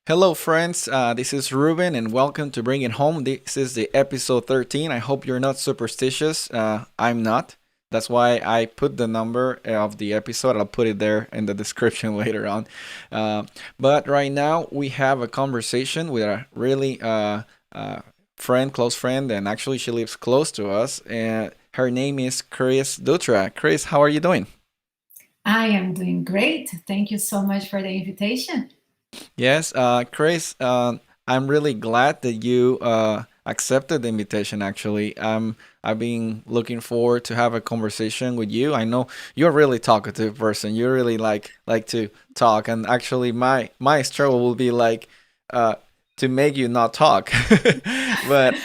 Hello, friends. This is Ruben, and welcome to Bring It Home. This is the episode 13. I hope you're not superstitious. I'm not. That's why I put the number of the episode. I'll put it there in the description later on. Uh, but right now, we have a conversation with a really friend, close friend, and actually, she lives close to us. And her name is Cris Dutra. Cris, how are you doing? I am doing great. Thank you so much for the invitation. Yes, Chris, I'm really glad that you accepted the invitation. Actually, I've been looking forward to have a conversation with you. I know you're a really talkative person. You really like to talk, and actually, my struggle will be like uh, to make you not talk. but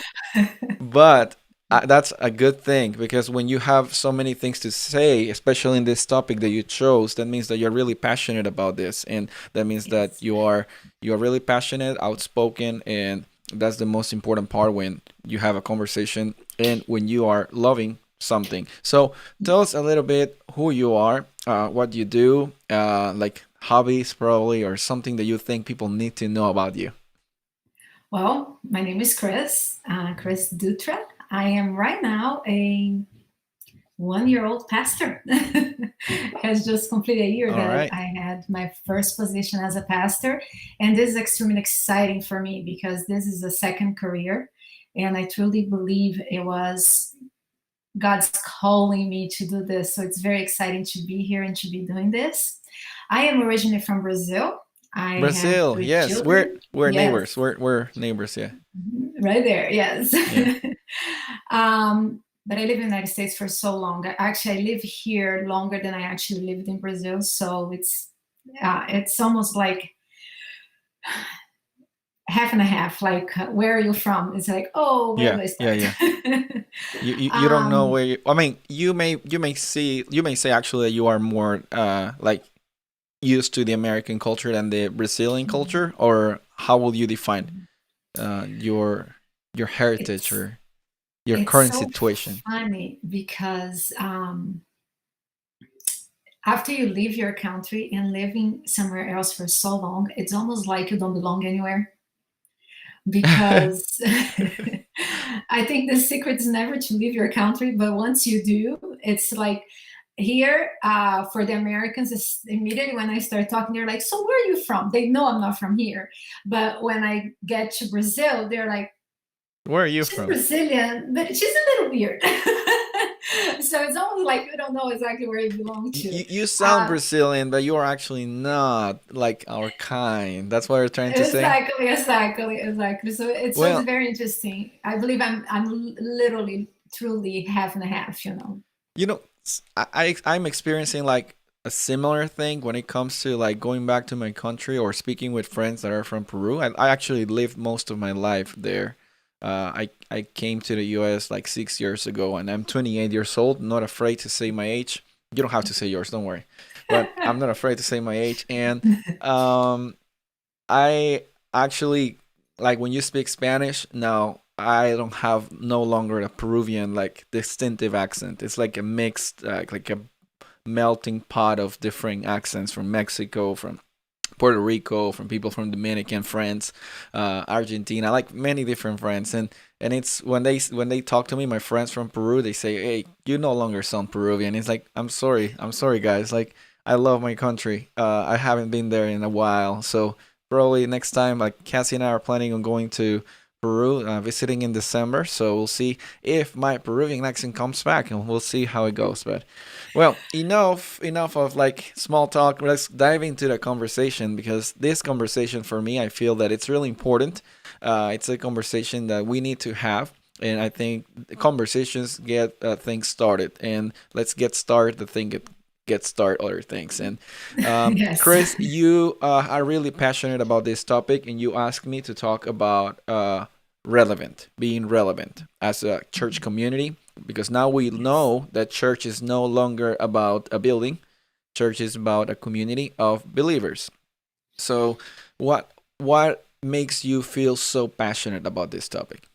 but that's a good thing because when you have so many things to say, especially in this topic that you chose, that means that you're really passionate about this, and that means that Yes. you are really passionate, outspoken, and that's the most important part when you have a conversation and when you are loving something. So tell us a little bit who you are, what you do, like hobbies probably, or something that you think people need to know about you. Well, my name is Cris Dutra. I am right now a 1 year old pastor. Has just completed a year All that right. I had my first position as a pastor. And this is extremely exciting for me because this is a second career. And I truly believe it was God's calling me to do this. So it's very exciting to be here and to be doing this. I am originally from Brazil. I have Brazil, three yes, we're children. we're Yes, neighbors. We're neighbors, yeah. right there. Yes. Yeah. But I live in the United States for so long. Actually, I live here longer than I actually lived in Brazil. So it's almost like half and a half. Like, where are you from? It's like, oh, where do Yeah, I yeah, start? yeah. You don't know um, where I mean, you may say actually that you are more like used to the American culture than the Brazilian culture, or how will you define your heritage it's or your it's current so situation? funny because after you leave your country and living somewhere else for so long, it's almost like you don't belong anywhere because I think the secret is never to leave your country, but once you do, it's like here for the Americans, it's immediately when I start talking, they're like, "So where are you from?" They know I'm not from here, but when I get to Brazil, they're like, Where are you "She's from? Brazilian, but she's a little weird." So it's almost like you don't know exactly where you belong to. You sound Um, Brazilian, but you are actually not like our kind. That's what you're trying to say? exactly. So it's Well, very interesting. I believe I'm literally truly half and a half. you know, I'm experiencing like a similar thing when it comes to like going back to my country or speaking with friends that are from Peru. I actually lived most of my life there. I came to the U.S. like 6 years ago, and I'm 28 years old. Not afraid to say my age. You don't have to say yours, don't worry. But I'm not afraid to say my age, and um, I actually like when you speak Spanish now. I don't have no longer a Peruvian like distinctive accent. It's like a mixed, like a melting pot of different accents from Mexico, from Puerto Rico, from people from Dominican, France, Argentina, like many different friends. And it's when they talk to me, my friends from Peru, they say, "Hey, you no longer sound Peruvian." It's like, I'm sorry, guys. Like, I love my country. I haven't been there in a while, so probably next time, like Cassie and I are planning on going to Peru, visiting in December. So we'll see if my Peruvian accent comes back, and we'll see how it goes. But well, enough of like small talk. Let's dive into the conversation because this conversation for me, I feel that it's really important. It's a conversation that we need to have, and I think the conversations get things started. And let's get started. The thing get start other things. And Yes. Chris, you are really passionate about this topic, and you asked me to talk about being relevant as a church community because now we Yes. know that church is no longer about a building. Church is about a community of believers. So, what makes you feel so passionate about this topic?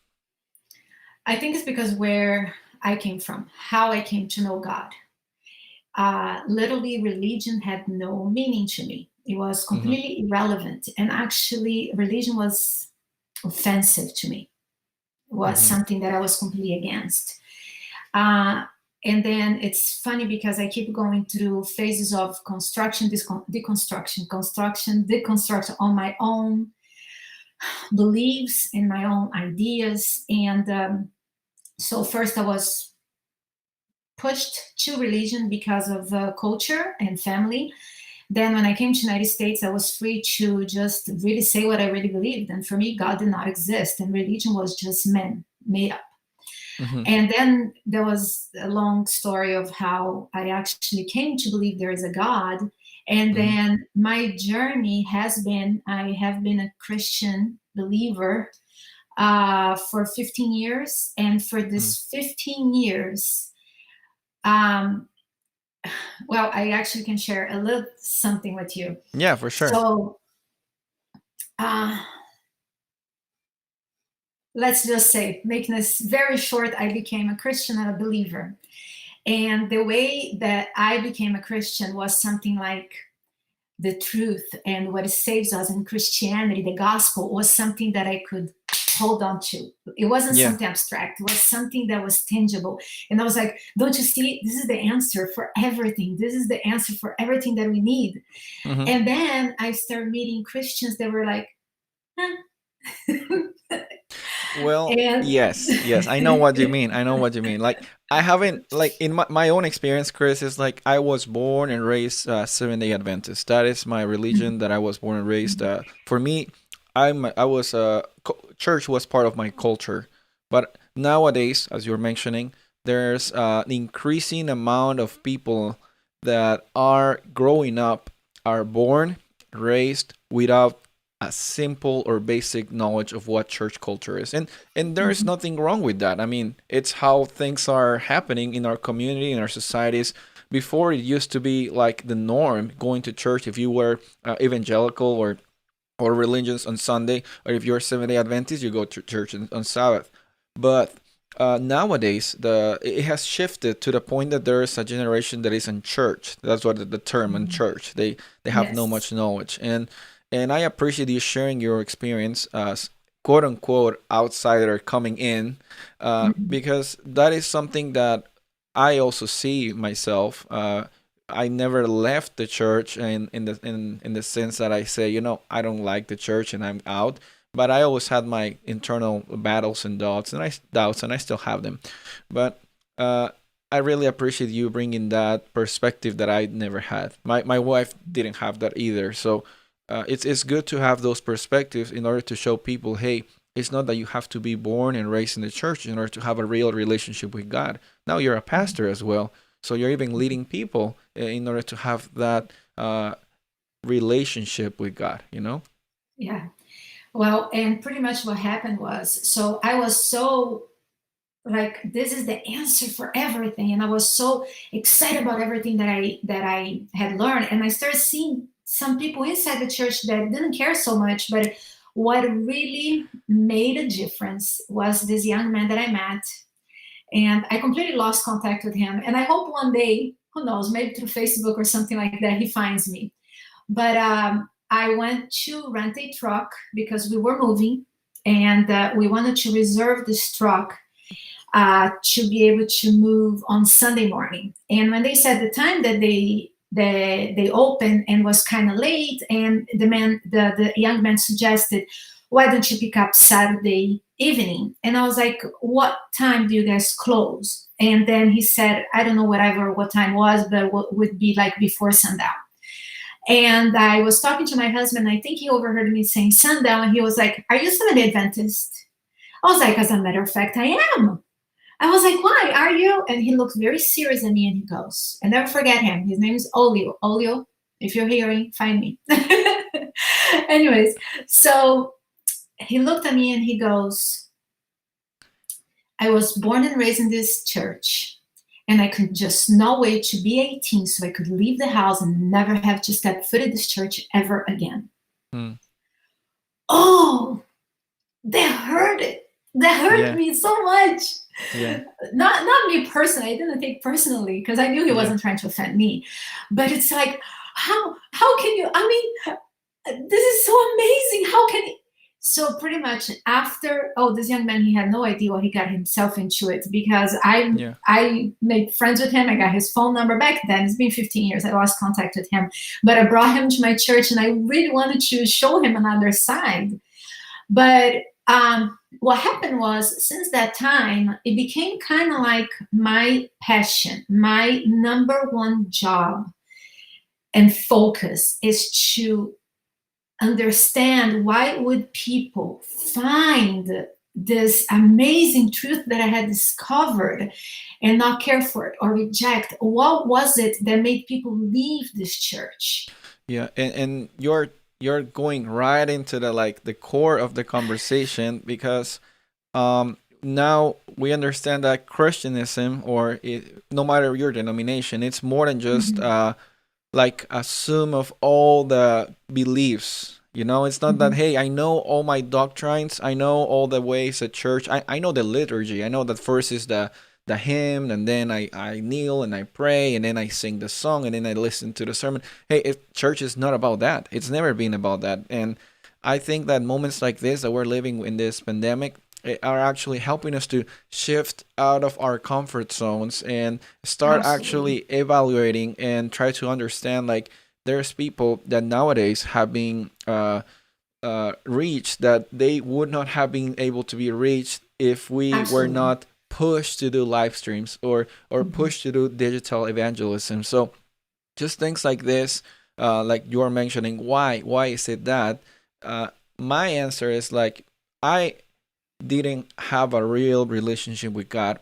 I think it's because where I came from, how I came to know God. Literally, religion had no meaning to me. It was Mm-hmm. completely irrelevant. And actually, religion was offensive to me, was Mm-hmm. something that I was completely against. Uh, and then it's funny because I keep going through phases of construction, deconstruction, construction, deconstruction on my own beliefs and my own ideas. And so, first, I was pushed to religion because of culture and family. Then, when I came to the United States, I was free to just really say what I really believed. And for me, God did not exist, and religion was just men made up. Mm-hmm. And then there was a long story of how I actually came to believe there is a God. And Mm-hmm. then my journey has been, I have been a Christian believer for 15 years. And for Mm-hmm. this 15 years, um, well, I actually can share a little something with you. Yeah, for sure. So uh, let's just say, making this very short, I became a Christian and a believer. And the way that I became a Christian was something like the truth and what saves us in Christianity, the gospel, was something that I could hold on to. It wasn't Yeah. something abstract, it was something that was tangible. And I was like, don't you see? This is the answer for everything. This is the answer for everything that we need. Mm-hmm. And then I started meeting Christians that were like, huh. Well, And yes, yes, I know what you mean. I know what you mean. Like, I haven't, like, in my own experience, Chris, is like I was born and raised Seventh-day Adventist. That is my religion that I was born and raised. For me, I was church was part of my culture, but nowadays, as you're mentioning, there's an increasing amount of people that are growing up, are born, raised without a simple or basic knowledge of what church culture is. And there's nothing wrong with that. I mean, it's how things are happening in our community, in our societies. Before, it used to be like the norm going to church if you were evangelical or religious on Sunday, or if you're Seventh-day Adventist, you go to church on Sabbath. But nowadays, it has shifted to the point that there is a generation that is unchurched. That's what the term unchurched. They have no yes. much knowledge, and I appreciate you sharing your experience as quote unquote outsider coming in, Mhm. because that is something that I also see myself. I never left the church in the sense that I say, I don't like the church and I'm out. But I always had my internal battles and doubts, and I still have them. But uh, I really appreciate you bringing that perspective that I never had. My wife didn't have that either. So it's good to have those perspectives in order to show people, hey, it's not that you have to be born and raised in the church in order to have a real relationship with God. Now you're a pastor as well, so you're even leading people in order to have that relationship with God. You know? Yeah. Well, and pretty much what happened was, so I was so like, this is the answer for everything, and I was so excited about everything that I had learned, and I started seeing some people inside the church that didn't care so much. But what really made a difference was this young man that I met, and I completely lost contact with him. And I hope one day, who knows, maybe through Facebook or something like that, he finds me. But I went to rent a truck because we were moving, and we wanted to reserve this truck to be able to move on Sunday morning. And when they said the time that they opened and was kind of late, and the young man suggested, why don't you pick up Saturday evening? And I was like, what time do you guys close? And then he said, I don't know, whatever what time was, but what would be like before sundown. And I was talking to my husband. I think he overheard me saying sundown. And he was like, are you Seventh-day Adventist? I was like, as a matter of fact, I am. I was like, why are you? And he looked very serious at me, and he goes, I never forget him. His name is Olio. Olio, if you're hearing, find me. Anyways, so he looked at me and he goes, I was born and raised in this church, and I could just not wait to be 18 so I could leave the house and never have to step foot in this church ever again. Mm, Oh, that hurt it. That hurt yeah, me so much. yeah, Not me personally. I didn't take personally because I knew he yeah, wasn't trying to offend me. But it's like, How can you? I mean, this is so amazing. How can he? So pretty much after, oh, this young man, he had no idea what he got himself into it, because Yeah. I made friends with him. I got his phone number back then. It's been 15 years. I lost contact with him, but I brought him to my church, and I really wanted to show him another side. But what happened was, since that time, it became kind of like my passion, my number one job and focus is to understand why would people find this amazing truth that I had discovered and not care for it or reject. What was it that made people leave this church? Yeah, and you're going right into the like the core of the conversation because now we understand that Christianism or no matter your denomination, it's more than just Mhm, like a sum of all the beliefs. You know, it's not that, mhm, hey, I know all my doctrines, I know all the ways at church, I know the liturgy, I know that first is the hymn, and then I kneel and I pray, and then I sing the song, and then I listen to the sermon. Hey, church is not about that. It's never been about that. And I think that moments like this that we're living in this pandemic are actually helping us to shift out of our comfort zones and start absolutely. actually evaluating and try to understand like there's people that nowadays have been reached that they would not have been able to be reached if we were Absolutely. not pushed to do live streams or Mhm. pushed to do digital evangelism. So just things like this, like you're mentioning, why is it that? uh, my answer is like I didn't have a real relationship with God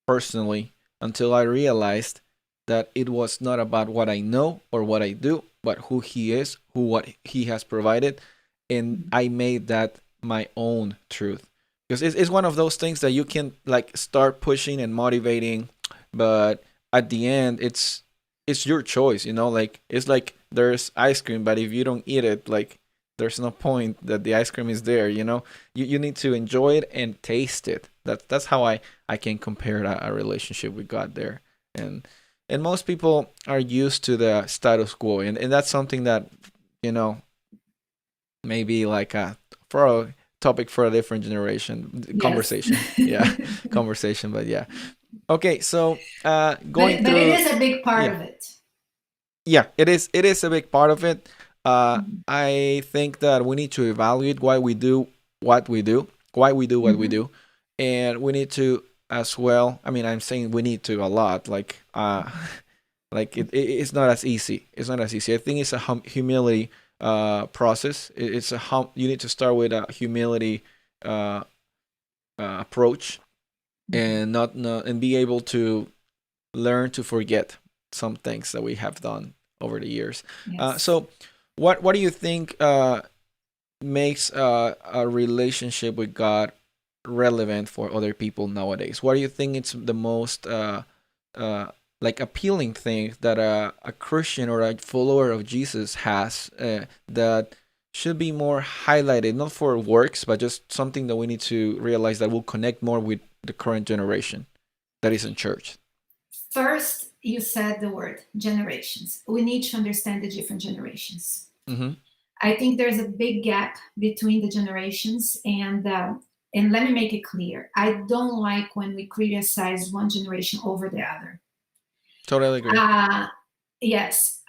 personally until I realized that it was not about what I know or what I do, but who He is, who what He has provided, and I made that my own truth. Because it's one of those things that you can like start pushing and motivating, but at the end, it's your choice. You know, like it's like there's ice cream, but if you don't eat it, like there's no point that the ice cream is there. You know, you need to enjoy it and taste it. That's how I can compare a relationship with God there. And and most people are used to the status quo, and that's something that you know maybe like a for a topic for a different generation Yes. conversation. Yeah, conversation. But yeah, okay. So going But it through, is a big part yeah, of it. yeah, it is a big part of it. Mhm, I think that we need to evaluate why we do what we do, why we do what we mhm, do, and we need to as well. I mean, I'm saying we need to a lot. Like, like it's not as easy. It's not as easy. I think it's a humility process. It's a you need to start with a humility uh, approach mhm. and not and be able to learn to forget some things that we have done over the years. Yes. So, what do you think makes a relationship with God relevant for other people nowadays? What do you think it's the most uh, like appealing thing that a Christian or a follower of Jesus has that should be more highlighted, not for works, but just something that we need to realize that will connect more with the current generation that is in church? First, you said the word generations. We need to understand the different generations. Mm-hmm. I think there's a big gap between the generations, and let me make it clear. I don't like when we criticize one generation over the other. Totally agree. Uh, yes,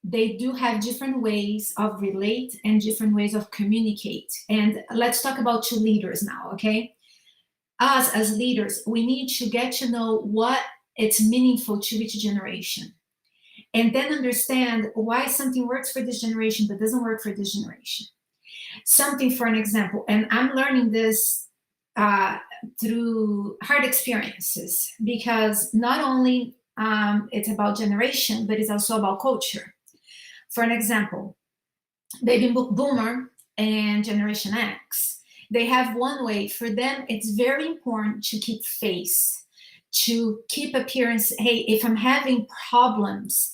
they do have different ways of relate and different ways of communicate. And let's talk about two leaders now, okay? Us as leaders, we need to get to know what it's meaningful to each generation, and then understand why something works for this generation but doesn't work for this generation. Something, for an example, and I'm learning this uh, through hard experiences, because not only it's about generation, but it's also about culture. For an example, baby boomer and generation X, they have one way. For them, it's very important to keep face, to keep appearance. Hey, if I'm having problems,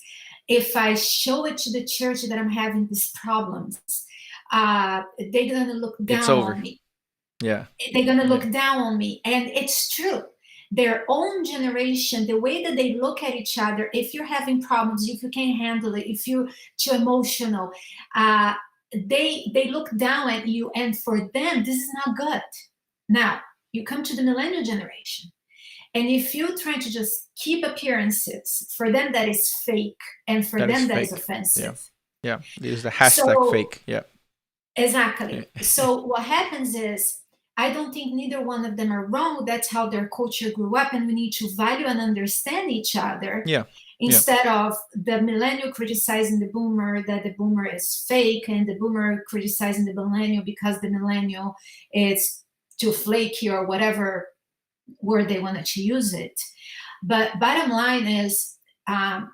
if I show it to the church that I'm having these problems, they're gonna look It's down over. on me. Yeah. They're gonna Yeah. look down on me, and it's true. their own generation, the way that they look at each other, if you're having problems, if you can't handle it, if you're too emotional, uh, they look down at you, and for them this is not good. Now you come to the millennial generation, and if you're trying to just keep appearances, for them that is fake, and for That is them that is fake. Yeah. offensive. Yeah. This is the hashtag So fake. Yeah. Yeah. exactly. So what happens is, I don't think neither one of them are wrong. That's how their culture grew up, and we need to value and understand each other Yeah. Yeah. instead of the millennial criticizing the boomer that the boomer is fake, and the boomer criticizing the millennial because the millennial is too flaky or whatever word they wanted to use it. But bottom line is,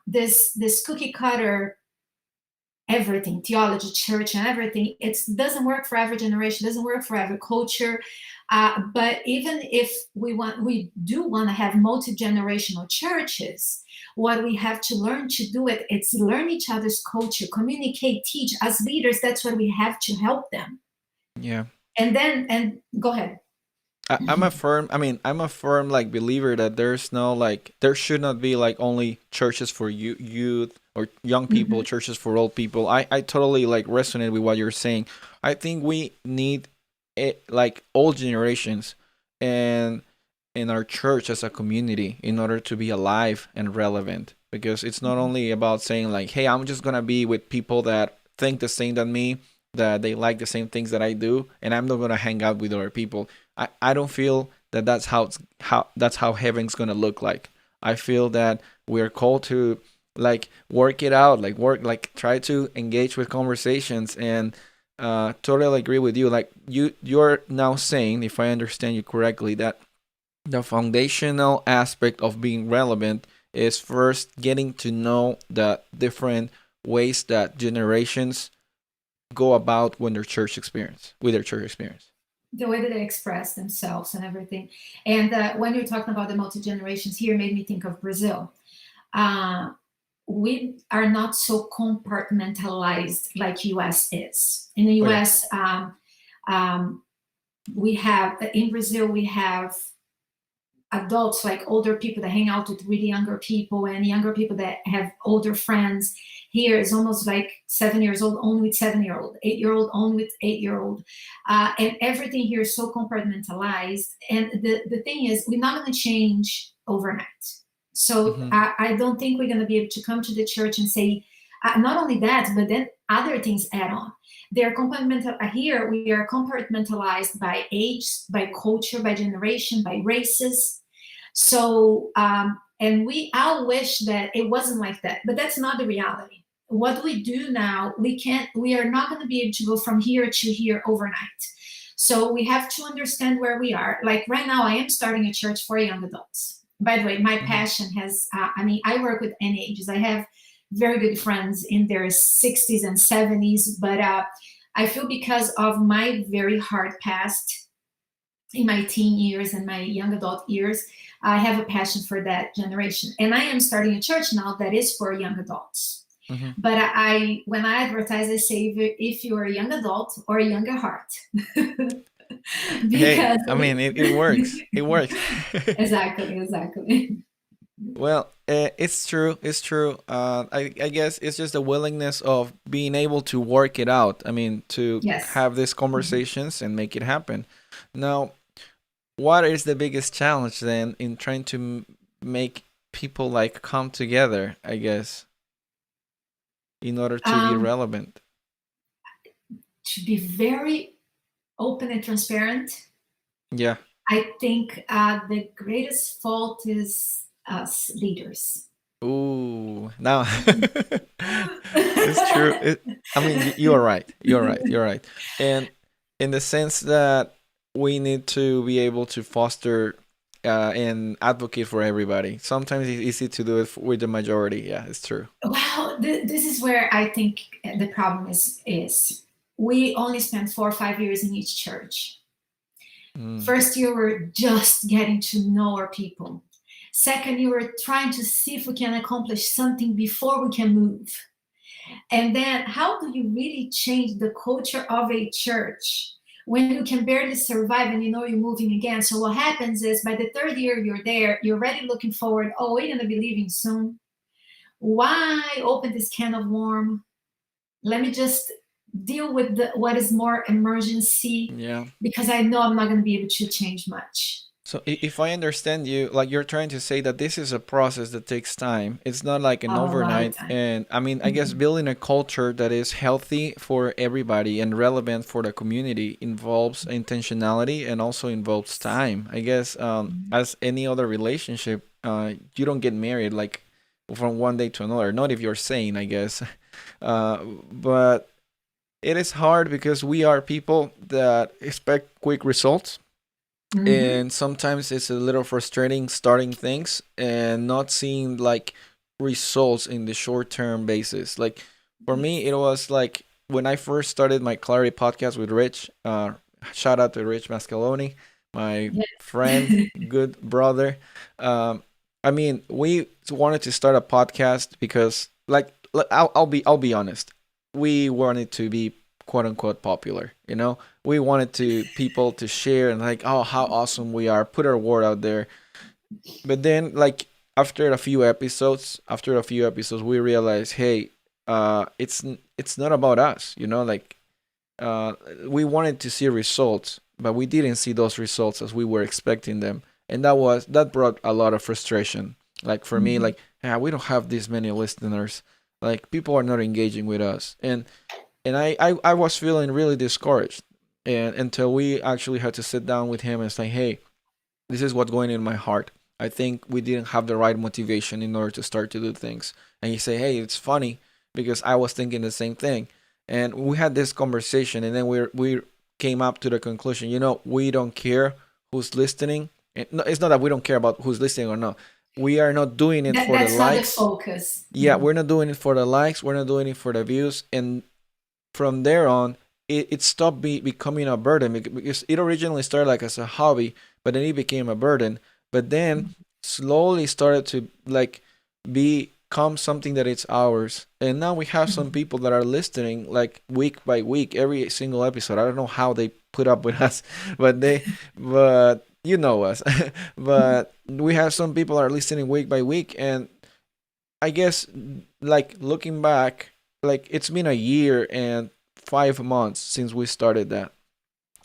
this cookie cutter everything, theology, church, and everything, it doesn't work for every generation, doesn't work for every culture. But even if we do want to have multi-generational churches, what we have to learn to do it's learn each other's culture, communicate, teach. As leaders, that's what we have to help them. Yeah. And go ahead. I'm a firm. I mean, I'm a firm like believer that there's no like there should not be like only churches for youth or young people, Mhm. churches for old people. I totally like resonate with what you're saying. I think we need it like old generations and in our church as a community in order to be alive and relevant. Because it's not only about saying like, hey, I'm just gonna be with people that think the same than me, that they like the same things that I do, and I'm not gonna hang out with other people. I don't feel that that's how heaven's gonna look like. I feel that we're called to like work it out, like work like try to engage with conversations and totally agree with you. Like you're now saying, if I understand you correctly, that the foundational aspect of being relevant is first getting to know the different ways that generations go about when their church experience with their church experience. The way that they express themselves and everything. And when you're talking about the multi generations here, made me think of Brazil. Uh, we are not so compartmentalized like US is. In the Oh yeah. US, um, we have in Brazil we have adults, like older people that hang out with really younger people, and younger people that have older friends. Here is almost like 7 years old only with 7 year old, 8 year old only with 8 year old, and everything here is so compartmentalized. And the thing is, we're not going to change overnight. So Mm-hmm. I don't think we're going to be able to come to the church and say, not only that, but then other things add on. They're compartmental here. We are compartmentalized by age, by culture, by generation, by races. So, and I wish that it wasn't like that, but that's not the reality. What we do now, we are not going to be able to go from here to here overnight. So we have to understand where we are. Like right now, I am starting a church for young adults. By the way, my Mm-hmm. passion I work with any ages. I have very good friends in their 60s and 70s, but I feel because of my very hard past in my teen years and my young adult years, I have a passion for that generation. And I am starting a church now that is for young adults. Mm-hmm. But when I advertise, I say if you're a young adult or a younger heart, Hey, because I mean, it works. It works. exactly, exactly. Well, it's true. It's true. I guess it's just a willingness of being able to work it out. I mean, to Yes. have these conversations and make it happen. Now, what is the biggest challenge then in trying to make people like come together? I guess in order to be Um, relevant. to be very open and transparent, Yeah. I think the greatest fault is us leaders. Ooh. Now, it's true. I mean, you are right. You're right. You're right. And in the sense that we need to be able to foster and advocate for everybody. Sometimes it's easy to do it with the majority. Yeah, it's true. Well, this is where I think the problem is we only spend 4 or 5 years in each church. Mm. First year we're just getting to know our people. Second year we're trying to see if we can accomplish something before we can move. And then how do you really change the culture of a church when you can barely survive and you know you're moving again. So what happens is by the third year you're there, you're already looking forward. Oh, we're gonna be leaving soon. Why open this can of worm? Let me just deal with what is more emergency, Yeah. because I know I'm not going to be able to change much. So if I understand you, like you're trying to say that this is a process that takes time. It's not like an A lot of overnight. time. And I mean, I guess Mhm. building a culture that is healthy for everybody and relevant for the community involves intentionality and also involves time. I guess as any other relationship, you don't get married like from one day to another. Not if you're sane, I guess. But it is hard because we are people that expect quick results, Mhm. and sometimes it's a little frustrating starting things and not seeing like results in the short term basis. Like for me, it was like when I first started my Clarity podcast with Rich. Shout out to Rich Mascaloni, my friend, Yes. good brother. Um, I mean, we wanted to start a podcast because, like, I'll be honest, we wanted to be quote unquote popular. You know, we wanted to people to share and like, oh, how awesome we are, put our word out there. But then like after a few episodes we realized, hey, it's not about us, you know, like uh we wanted to see results, but we didn't see those results as we were expecting them. And that brought a lot of frustration. Like for me, Mhm. like, yeah, we don't have this many listeners, like people are not engaging with us. And I was feeling really discouraged, and until we actually had to sit down with him and say, hey, this is what's going in my heart. I think we didn't have the right motivation in order to start to do things. And he said, hey, it's funny because I was thinking the same thing. And we had this conversation, and then we came up to the conclusion, you know, we don't care who's listening. And no, it's not that we don't care about who's listening or not. We are not doing it for the That's not the likes. focus. Yeah, Mhm. we're not doing it for the likes. We're not doing it for the views. And from there on, it stopped becoming a burden because it originally started like as a hobby, but then it became a burden. But then slowly started to like become something that it's ours. And now we have some Mhm. people that are listening like week by week, every single episode. I don't know how they put up with us, but but you know us. But we have some people are listening week by week, and I guess like looking back, like it's been a year and 5 months since we started that,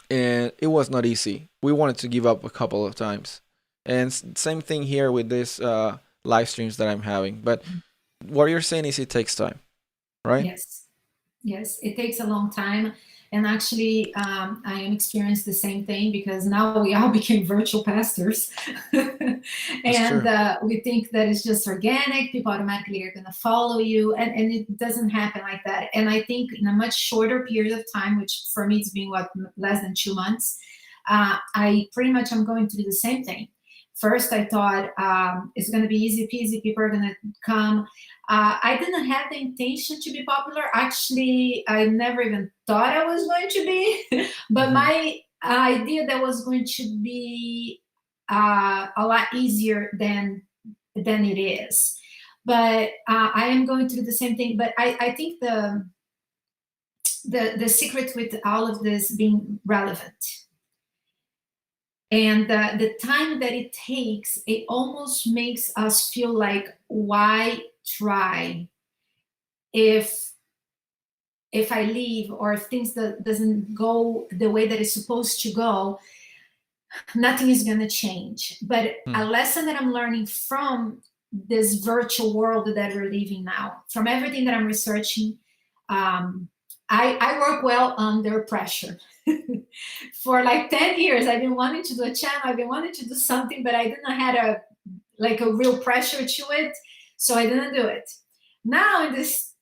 and it was not easy. We wanted to give up a couple of times, and same thing here with this live streams that I'm having. But what you're saying is it takes time, right? Yes. Yes, it takes a long time. And actually, I am experienced the same thing because now we all became virtual pastors. That's And true. we think that it's just organic, people automatically are going to follow you. And it doesn't happen like that. And I think in a much shorter period of time, which for me it's been what, less than 2 months, I pretty much am going to do the same thing. First, I thought it's going to be easy peasy, people are going to come. I didn't have the intention to be popular. Actually, I never even thought I was going to be. But Hmm. my idea that was going to be a lot easier than it is. But I am going to do the same thing. But I think the secret with all of this being relevant and the time that it takes, it almost makes us feel like, why try if I leave or if things that doesn't go the way that it's supposed to go, nothing is going to change. But Hmm. a lesson that I'm learning from this virtual world that we're living now, from everything that I'm researching, um, I work well under pressure. For like 10 years, I've been wanting to do a channel, I've been wanting to do something, but I didn't have a real pressure to it. So I didn't do it. Now in this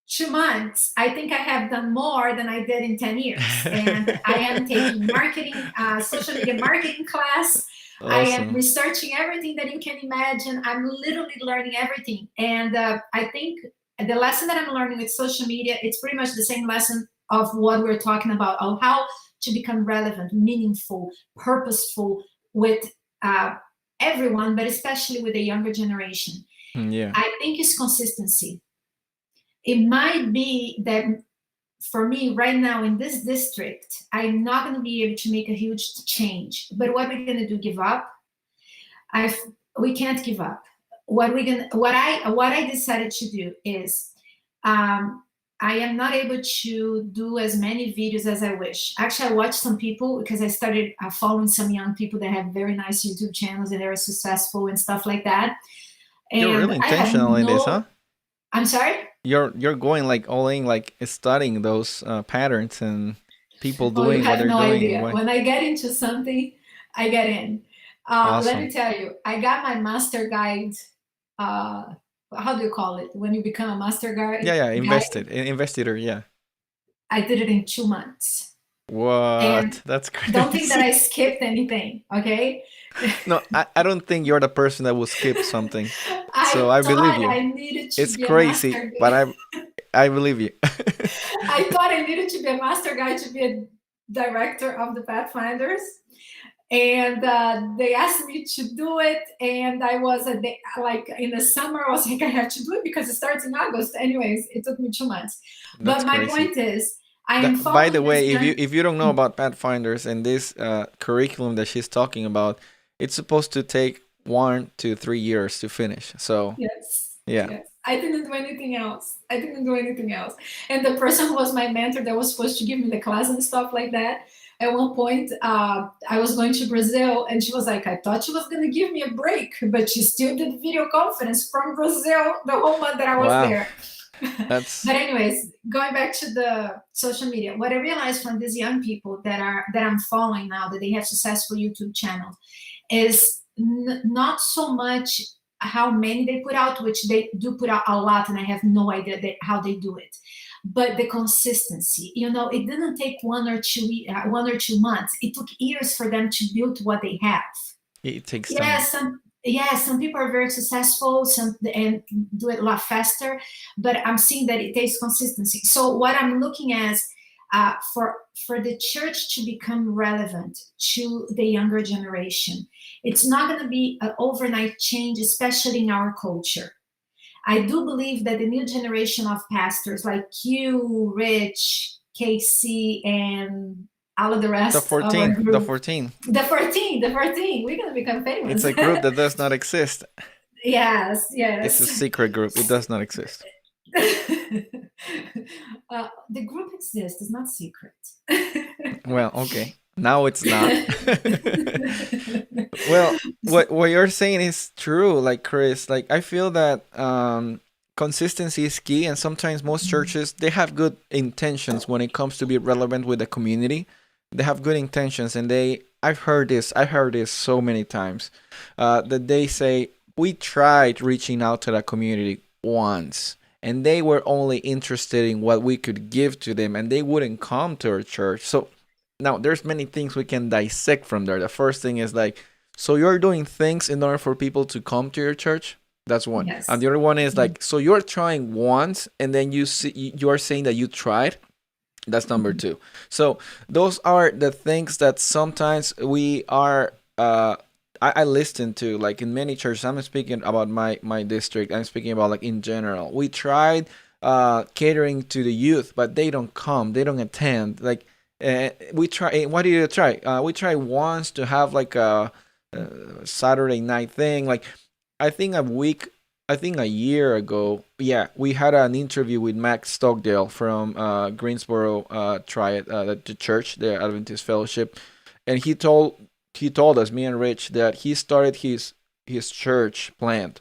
2 months, I think I have done more than I did in 10 years. And I am taking marketing, social media marketing class. I am Awesome. researching everything that you can imagine. I'm literally learning everything. And I think the lesson that I'm learning with social media, it's pretty much the same lesson of what we're talking about, of how to become relevant, meaningful, purposeful with uh, everyone, but especially with the younger generation. Yeah. I think it's consistency. It might be that for me right now in this district, I'm not going to be able to make a huge change. But what we're going to do? Give up? I we can't give up. What I decided to do is, um, I am not able to do as many videos as I wish. Actually, I watched some people because I started following some young people that have very nice YouTube channels and they're successful and stuff like that. You're And really I have intentional in this, huh? no. I'm sorry. You're going like all in, like studying those patterns and people Oh, you doing what have they're no doing and idea. what. When I get into something, I get in. Let Awesome. me tell you, I got my master guide. Uh, how do you call it when you become a master Yeah, guide? yeah, Guide. investitor, yeah. I did it in 2 months, and What? That's don't think that crazy. I skipped anything. Okay, No, I don't think you're the person that will skip something. So I I believe thought you. I needed to It's be a crazy, master. but I believe you. I thought I needed to be a master guide to be a director of the Pathfinders, and they asked me to do it, and I was like in the summer I was like I have to do it because it starts in August. Anyways, it took me 2 months, That's but my crazy. point is I am By the following this way, young. if you don't know about Pathfinders and this curriculum that she's talking about, it's supposed to take 1 to 3 years to finish. So Yes, yeah. yes, I didn't do anything else. I didn't do anything else. And the person who was my mentor that was supposed to give me the class and stuff like that, at one point I was going to Brazil and she was like, I thought she was going to give me a break, but she still did video conference from Brazil the whole month that I was Wow. there. That's But anyways, going back to the social media, what I realized from these young people that I'm following now, that they have successful YouTube channels, is not so much how many they put out, which they do put out a lot, and I have no idea how they do it, but the consistency. It didn't take 1 or 2 months. It took years for them to build what they have. it takes Yeah, time. some people are very successful, some and do it a lot faster, but I'm seeing that it takes consistency. So what I'm looking at, for the church to become relevant to the younger generation, it's not going to be an overnight change, especially in our culture. I do believe that the new generation of pastors like you, Rich, Casey, and all of the The rest of our 14, the group, 14. the 14, we're going to become It's famous. a group that does not exist. Yes, It's a yes. secret group. It does not exist. The group exists, it's not secret. Well, okay. Now it's not. Well, what you're saying is true, like Chris. Like I feel that consistency is key, and sometimes most churches they have good intentions when it comes to be relevant with the community. They have good intentions, and I've heard this. I heard this so many times that they say we tried reaching out to the community once, and they were only interested in what we could give to them, and they wouldn't come to our church. So now there's many things we can dissect from there. The first thing is like, so you're doing things in order for people to come to your church. That's one. And Yes. the other one is like, so you're trying once and then you are saying that you tried. That's number Mhm. two. So those are the things that sometimes we are I listen to, like in many churches. I'm speaking about my district. I'm speaking about like in general. We tried catering to the youth, but they don't come. They don't attend. Like we try. What do you try? We try once to have like a Saturday night thing. Like I think a week, I think a year ago, yeah, we had an interview with Max Stockdale from Greensboro Triad, the church, the Adventist Fellowship, and he told us, me and Rich, that he started his church plant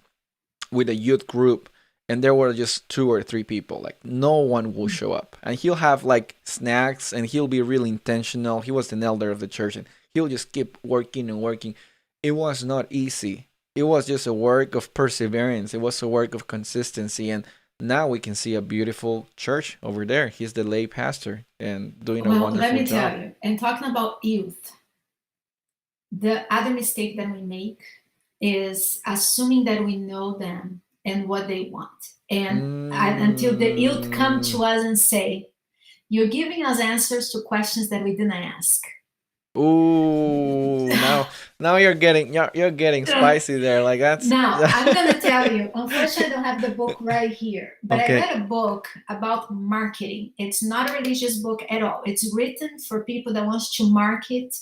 with a youth group, and there were just 2 or 3 people. Like no one will show up, and he'll have like snacks, and he'll be really intentional. He was an elder of the church, and he'll just keep working and working. It was not easy. It was just a work of perseverance. It was a work of consistency, and now we can see a beautiful church over there. He's the lay pastor and doing a Well, let wonderful me job. tell you, and talking about youth, the other mistake that we make is assuming that we know them and what they want. And until the youth come Mm, to us and say, you're giving us answers to questions that we didn't ask. Ooh, now you're getting spicy there. Like that's Now, I'm going to tell you, unfortunately, I don't have the book right here, but I okay. read a book about marketing. It's not a religious book at all. It's written for people that wants to market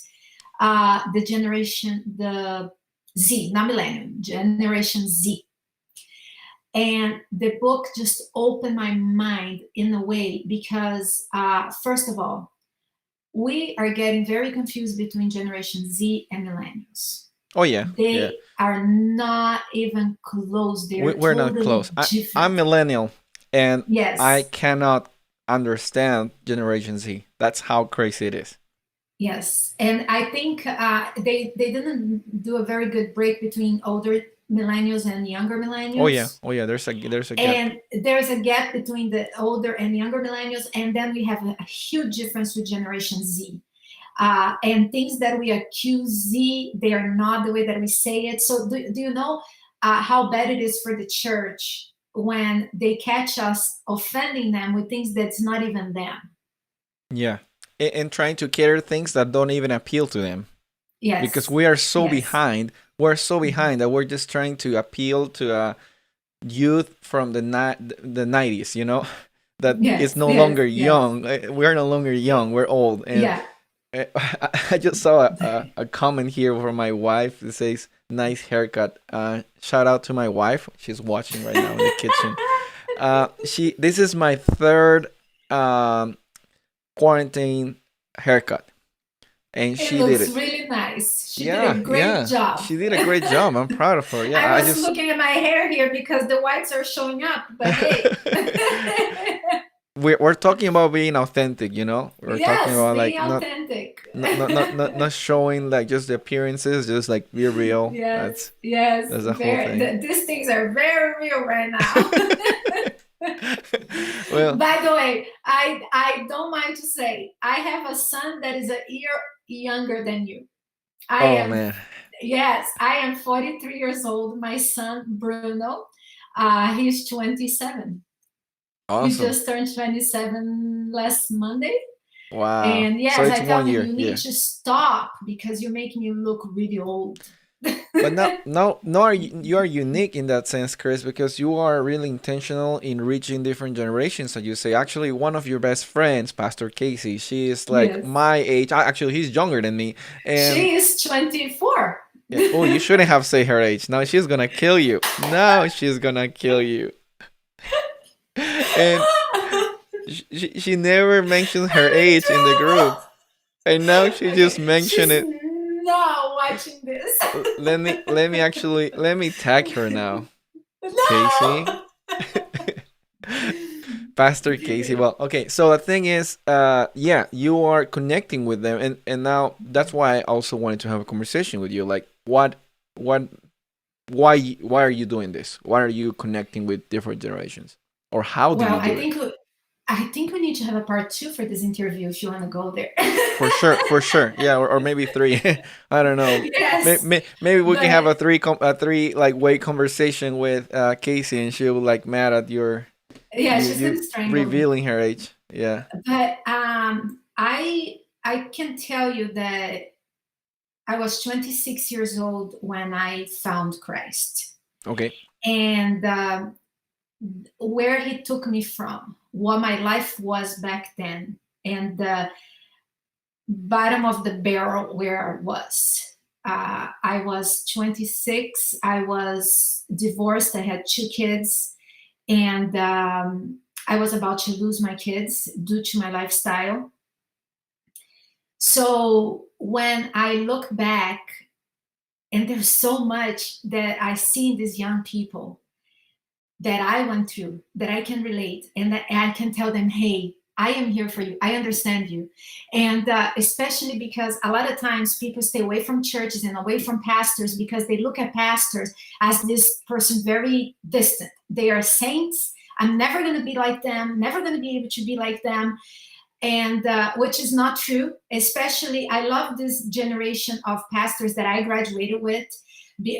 the generation, the Z, not millennium, Generation Z. And the book just opened my mind in a way because, first of all, we are getting very confused between Generation Z and millennials. Oh yeah, yeah. They are not even close. They're We're not totally close. I'm different. millennial, and I Yes, cannot understand Generation Z. That's how crazy it is. yes. And I think they didn't do a very good break between older millennials and younger millennials. Oh yeah. There's a gap. And there's a gap between the older and younger millennials. And then we have a huge difference with Generation Z. And things that we accuse Z, they are not the way that we say it. So, do you know how bad it is for the church when they catch us offending them with things that's not even them? Yeah, and trying to cater things that don't even appeal to them because Yes, we are so yes, behind. We're so mhm. behind that we're just trying to appeal to youth from the 90s. You know, that is Yes, no yes, longer yes. young. We're no longer young. We're old, and Yeah. I just saw a comment here from my wife that says, "Nice haircut." Shout out to my wife. She's watching right now in the kitchen. She. This is my third um, quarantine haircut, and It she did looks it. really nice. She did a Yeah, great yeah. job. She did a great job. I'm proud of her. Yeah, I I was just. looking at my hair here because the whites are showing up, but hey. We're talking about being authentic. You know, we're talking Yes, about being like not authentic. not showing like just the appearances, just like be real. Yes, yes, That's the whole very. thing. These things are very real right now. Well, By the way, I don't mind to say I have a son that is a year younger than you. I oh am, man, yes, I am 43 years old. My son Bruno, he's 27. He awesome. just turned 27 last Monday. Wow. And So yes, it's I tell one him, year, you need yeah. to stop because you make me look really old. But no, you are unique in that sense, Chris, because you are really intentional in reaching different generations. As you say, actually, one of your best friends, Pastor Casey, she is like Yes. my age. Actually, he's younger than me, and She is 24. yeah. Oh, you shouldn't have said her age. Now she's gonna kill you. Now she's gonna kill you. And she never mentions her I age in the group, and now she do. just Okay, mentioned she's it. not watching this. Let me tag her now. Casey. No. Pastor Casey. Okay. Well, okay. So the thing is, yeah, you are connecting with them, and now that's why I also wanted to have a conversation with you. Like, what, why are you doing this? Why are you connecting with different generations, or how do Well, you do it? I think we need to have a part two for this interview if you want to go there. For sure, yeah, or maybe three. I don't know. Yes, Maybe we can have but a three like way conversation with Casey, and she'll like mad at yeah, she's you gonna strangle me. revealing her age. Yeah. But I can tell you that I was 26 years old when I found Christ, Okay. and where He took me from, what my life was back then, and the bottom of the barrel where I was. I was 26. I was divorced. I had two kids, and I was about to lose my kids due to my lifestyle. So when I look back, and there's so much that I see in these young people that I went through that I can relate, and that I can tell them, hey, I am here for you. I understand you. And especially because a lot of times people stay away from churches and away from pastors because they look at pastors as this person very distant. They are saints. I'm never going to be like them, never going to be able to be like them. And which is not true. Especially, I love this generation of pastors that I graduated with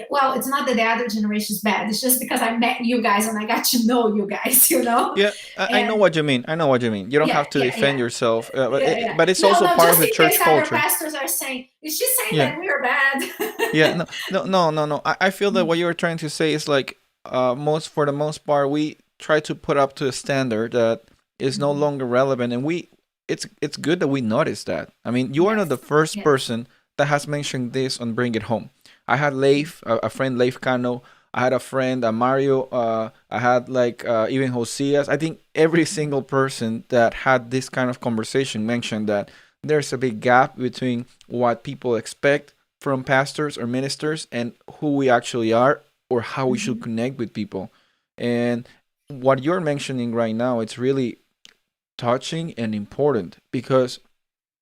well, it's not that the other generation is bad. It's just because I met you guys and I got to know you guys, you know? Yeah, I know And what you mean. I know what you mean. You don't yeah, have to yeah, defend yeah. yourself, Yeah, yeah. but it's No, also no, part of just the in case church other culture. pastors are saying, is she saying Yeah, that we're bad? yeah. No, no, no, no, no. I feel that what you were trying to say is like, most for the most part, we try to put up to a standard that is no Mhm. longer relevant, and it's good that we notice that. I mean, you are not the Yes, first yes. person that has mentioned this on Bring It Home. I had Leif, a friend Leif Cano. I had a friend, Mario. I had like, even Josias. I think every single person that had this kind of conversation mentioned that there's a big gap between what people expect from pastors or ministers and who we actually are, or how we should Mhm. connect with people. And what you're mentioning right now, it's really touching and important, because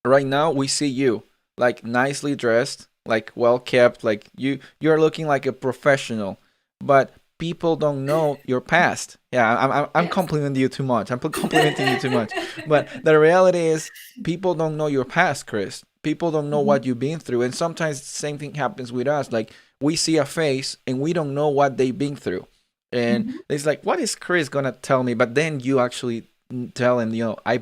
right now we see you like nicely dressed, like well kept, like you're looking like a professional, but people don't know your past. Yeah, I'm Yes. complimenting you too much. I'm complimenting you too much. But the reality is, people don't know your past, Chris. People don't know what Mhm. you've been through, and sometimes the same thing happens with us. Like, we see a face and we don't know what they've been through, and Mhm. it's like, what is Chris gonna tell me? But then you actually tell him, I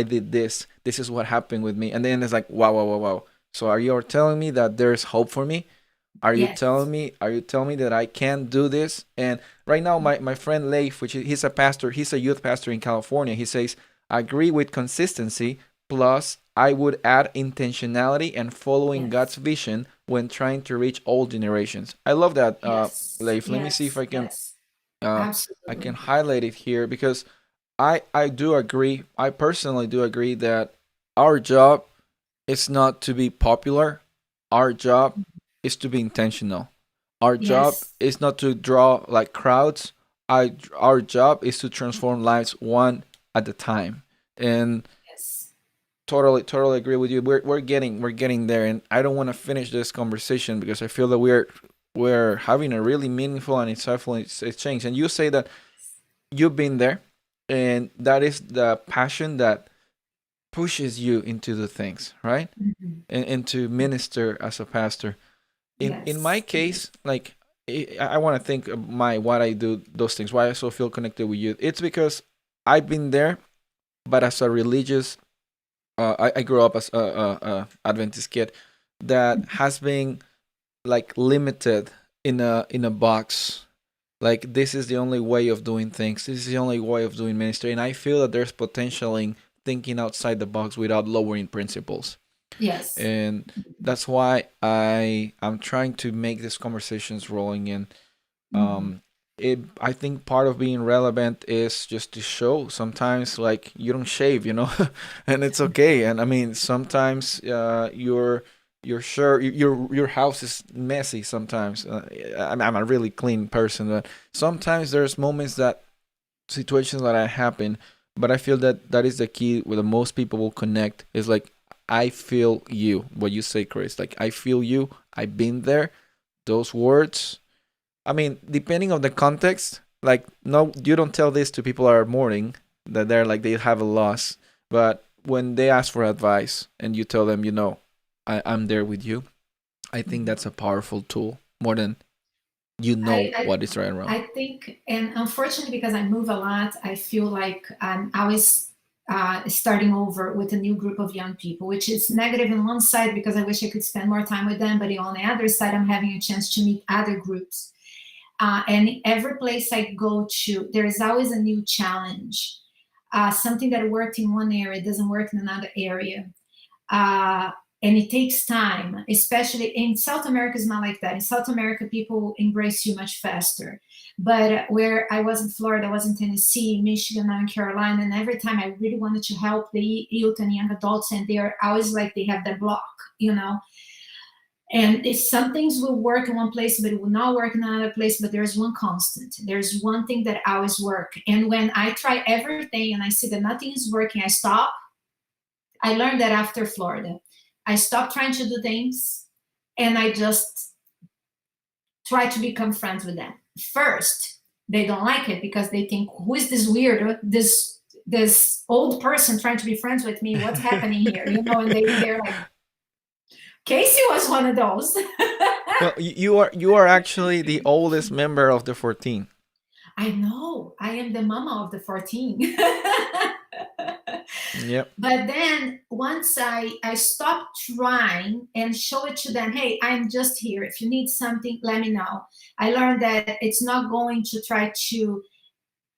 did this. This is what happened with me, and then it's like, wow, wow, wow, wow. So are you telling me that there's hope for me? Yes. Are you telling me that I can do this? And right now, my friend Leif, he's a pastor, he's a youth pastor in California. He says, I agree with consistency, plus I would add intentionality and following God's Yes. vision when trying to reach all generations. I love that, Yes. Leif. Let me see if Yes. Yes. uh, I can Absolutely. highlight it here, because I do agree. I personally do agree that our job is not to be popular. Our job is to be intentional. Our job Yes. is not to draw like crowds. Our job is to transform lives one at a time. And Yes. totally agree with you. We're getting there, and I don't want to finish this conversation because I feel that we're having a really meaningful and insightful exchange. And you say that you've been there, and that is the passion that pushes you into the things, right? Mhm. And to minister as a pastor. In my Yes. case, like, I want to think of my what I do, those things, why I so feel connected with you. It's because I've been there, but as a religious, I grew up as a Adventist kid that has been like limited in a box. Like, this is the only way of doing things. This is the only way of doing ministry, and I feel that there's potential in thinking outside the box without lowering principles. Yes. And that's why I'm trying to make these conversations rolling in. Mhm. I think part of being relevant is just to show sometimes, like, you don't shave, and it's okay. And I mean, sometimes your shirt, your house is messy sometimes. I'm a really clean person, but sometimes there's moments that situations that happen. But I feel that that is the key where the most people will connect, is like, I feel you, what you say, Chris. Like, I feel you, I've been there. Those words, I mean, depending on the context, like, no, you don't tell this to people that are mourning, that they're like, they have a loss. But when they ask for advice and you tell them, I'm there with you, I think Mhm. that's a powerful tool, more than you I, know I what is right and wrong. I think, and unfortunately, because I move a lot, I feel like I'm always starting over with a new group of young people, which is negative on one side because I wish I could spend more time with them, but on the other side, I'm having a chance to meet other groups. And every place I go to, there is always a new challenge. Something that worked in one area doesn't work in another area. uh, and it takes time, especially in South America. Is not like that. In South America, people embrace you much faster. But where I was in Florida, I was in Tennessee, Michigan, and Carolina, and every time I really wanted to help the youth and young adults, and they're always like they have that block, you know. And some things will work in one place, but it will not work in another place. But there's one constant. There's one thing that always work. And when I try everything and I see that nothing is working, I stop. I learned that after Florida. I stopped trying to do things and I just try to become friends with them. First, they don't like it because they think, who is this weirdo, this old person trying to be friends with me? What's happening here? You know, and they're like, Casey was one of those. Well, you are actually the oldest member of the 14. I know. I am the mama of the 14. Yep. But then once I stopped trying and show it to them, hey, I'm just here. If you need something, let me know. I learned that it's not going to try to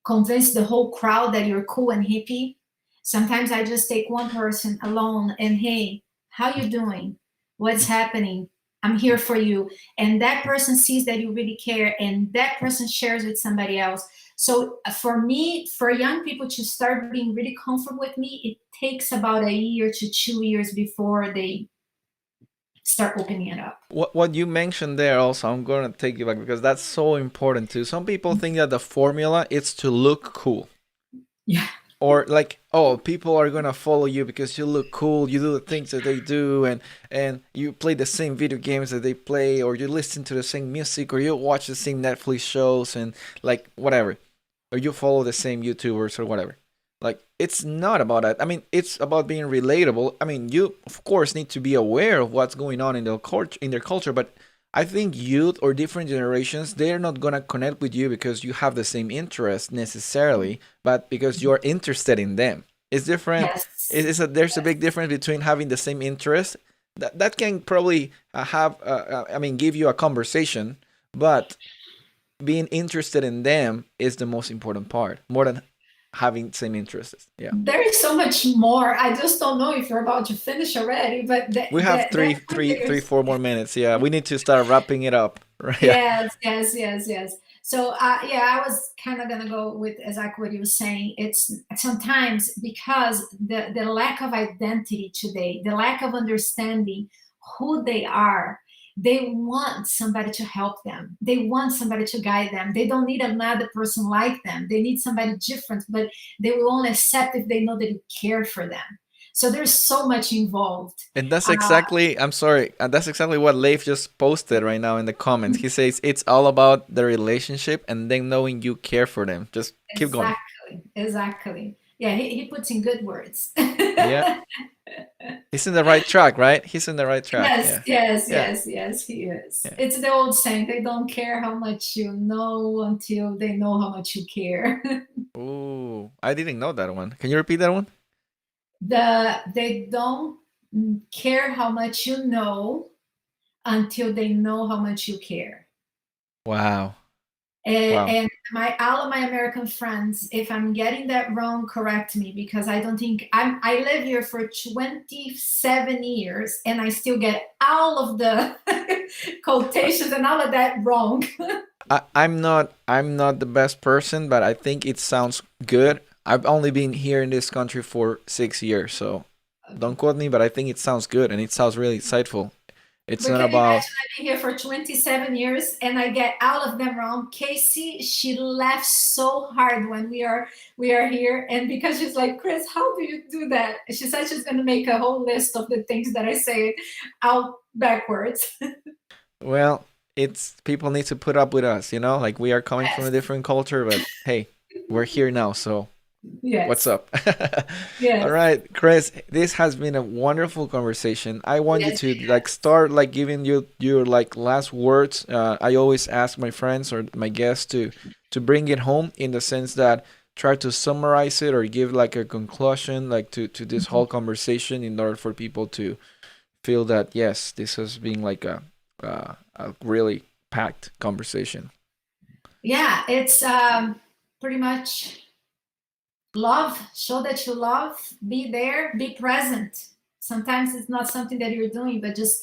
convince the whole crowd that you're cool and hippie. Sometimes I just take one person alone and, hey, how you doing? What's happening? I'm here for you. And that person sees that you really care, and that person shares with somebody else. So for me, for young people to start being really comfortable with me, it takes about a year to 2 years before they start opening it up. What you mentioned there also, I'm gonna take you back because that's so important too. Some people think that the formula is to look cool. Yeah. Or like, oh, people are gonna follow you because you look cool, you do the things that they do, and you play the same video games that they play, or you listen to the same music, or you watch the same Netflix shows, and like whatever, or you follow the same YouTubers or whatever. Like, it's not about that. I mean, it's about being relatable. I mean, you of course need to be aware of what's going on in their culture, but I think youth or different generations, they're not gonna connect with you because you have the same interest necessarily, but because you're interested in them. It's different. Yes. There's a big difference between having the same interest that can probably I mean, give you a conversation, but being interested in them is the most important part, more than having same interests. Yeah. There is so much more. I just don't know if you're about to finish already, but We have that point that you're 4 more minutes. Yeah, we need to start wrapping it up. Right. Yeah. yes, yes, yes, yes. So yeah, I was kind of gonna go with exactly what you were saying. It's sometimes because the lack of identity today, the lack of understanding who they are, they want somebody to help them. They want somebody to guide them. They don't need another person like them. They need somebody different, but they will only accept if they know that you care for them. So there's so much involved. And that's Uh, exactly, I'm sorry, that's exactly what Leif just posted right now in the comments. He says it's all about the relationship and then knowing you care for them. Just keep going. Exactly, exactly. Yeah, he puts in good words. Yeah. He's in the right track, right? He's in the right track. Yes, Yeah. yes, Yeah. yes, yes, he is. Yeah. It's the old saying, they don't care how much you know until they know how much you care. Ooh, I didn't know that one. Can you repeat that one? They don't care how much you know until they know how much you care. Wow. And, Wow. and my all of my American friends, if I'm getting that wrong, correct me because I don't think I live here for 27 years and I still get all of the quotations and all of that wrong. I'm not the best person, but I think it sounds good. I've only been here in this country for 6 years, so don't quote me, but I think it sounds good and it sounds really insightful. It's But not can you about. imagine I've been here for 27 years and I get all of them wrong? Casey, she laughs so hard when we are here, and because she's like, Chris, how do you do that? She said she's gonna make a whole list of the things that I say out backwards. Well, it's people need to put up with us, like we are coming from a Yes, different culture, but hey, we're here now, so what's yes, up? All yes, right, Chris, this has been a wonderful conversation. I want you yes, to like start like giving you your like last words. I always ask my friends or my guests to bring it home in the sense that try to summarize it or give like a conclusion like to this whole conversation in order for people to feel that yes, this has been like a really packed conversation. yeah. It's pretty much love. Show that you love. Be there. Be present. Sometimes it's not something that you're doing, but just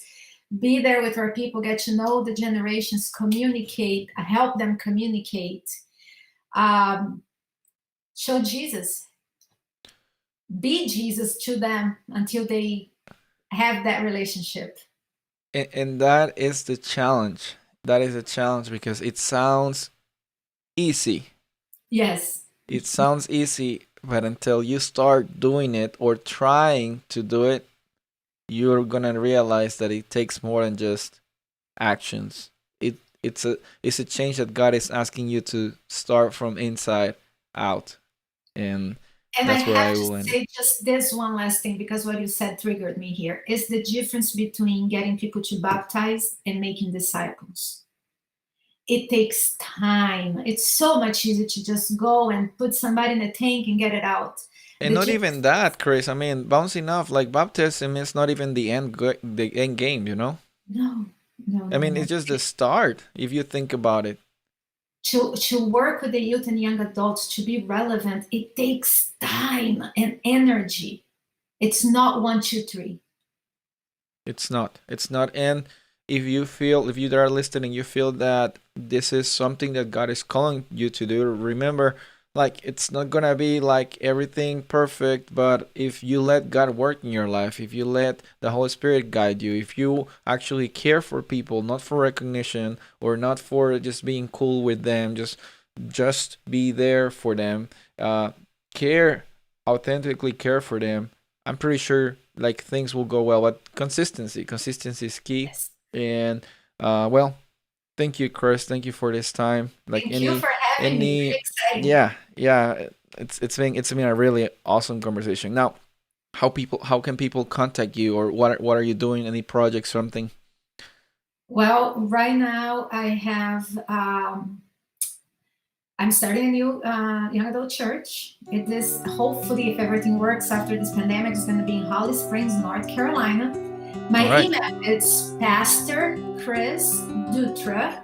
be there with our people, get to know the generations, communicate, help them communicate, um, show Jesus, be Jesus to them until they have that relationship. And that is the challenge. That is a challenge because it sounds easy. Yes, It sounds easy, but until you start doing it or trying to do it, you're gonna realize that it takes more than just actions. It's a change that God is asking you to start from inside out. And And I That's where have I to will end it. say just this one last thing, because what you said triggered me here, is the difference between getting people to baptize and making disciples. It takes time. It's so much easier to just go and put somebody in a tank and get it out. And The not difference, even that, Chris. I mean, bouncing off like baptism is not even the end game. You know. no, no, I no, mean, no. it's just the start if you think about it. To work with the youth and young adults to be relevant, it takes time and energy. It's not one, two, three. It's not. It's not. And if you feel, if you are listening, you feel that this is something that God is calling you to do, remember, like, it's not gonna be like everything perfect, but if you let God work in your life, if you let the Holy Spirit guide you, if you actually care for people, not for recognition or not for just being cool with them, just be there for them, uh, care, authentically care for them, I'm pretty sure like things will go well. But consistency is key. Yes. And well, thank you, Chris. Thank you for this time. Like Thank you for having me. any, Very exciting. yeah, yeah. It's been a really awesome conversation. Now, how can people contact you, or what are you doing? Any projects, something? Well, right now I have I'm starting a new young adult church. It is hopefully, if everything works after this pandemic, it's going to be in Holly Springs, North Carolina. All My right, email is Pastor Cris Dutra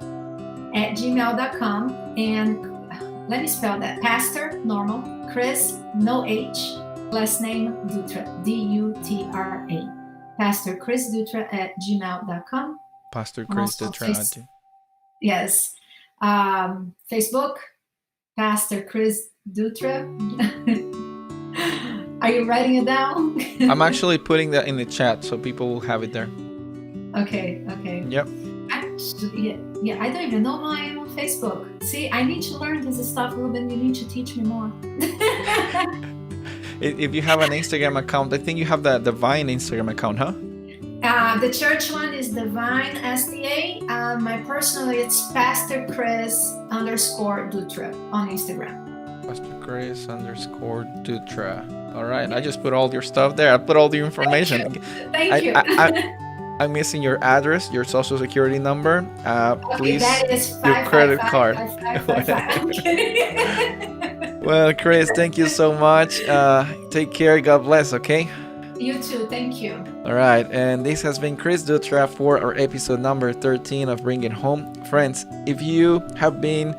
at gmail.com. And let me spell that. Pastor, normal, Cris, no H, last name Dutra, Dutra. Pastor Cris Dutra at gmail.com. Pastor I'm Chris also on Dutra. yes. Facebook, Pastor Cris Dutra. Are you writing it down? I'm actually putting that in the chat so people will have it there. Okay, okay. Yep. Actually, yeah, I don't even know how I am on Facebook. See, I need to learn this stuff, Ruben. You need to teach me more. If you have an Instagram account, I think you have the Vine Instagram account, huh? The church one is Divine SDA. My personal, it's Pastor Cris _ Dutra on Instagram. Pastor Chris _ Dutra. All right, I just put all your stuff there. I put all the information. Thank I, you. I, I I'm missing your address, your social security number. Okay, Please, that is your five five credit five card. five five five five. I'm kidding. Well, Chris, thank you so much. Take care. God bless. Okay. You too. Thank you. All right, and this has been Cris Dutra for our episode number 13 of Bring It Home. Friends, if you have been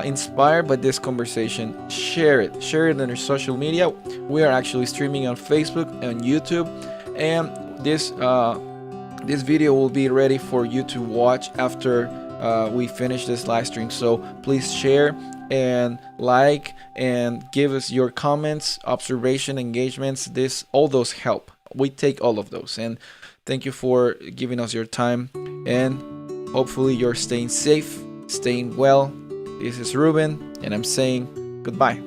inspired by this conversation, share it. Share it on your social media. We are actually streaming on Facebook and YouTube, and this video will be ready for you to watch after we finish this live stream. So please share and like and give us your comments, observation, engagements. All those help. We take all of those. And thank you for giving us your time. And hopefully you're staying safe, staying well. This is Ruben, and I'm saying goodbye.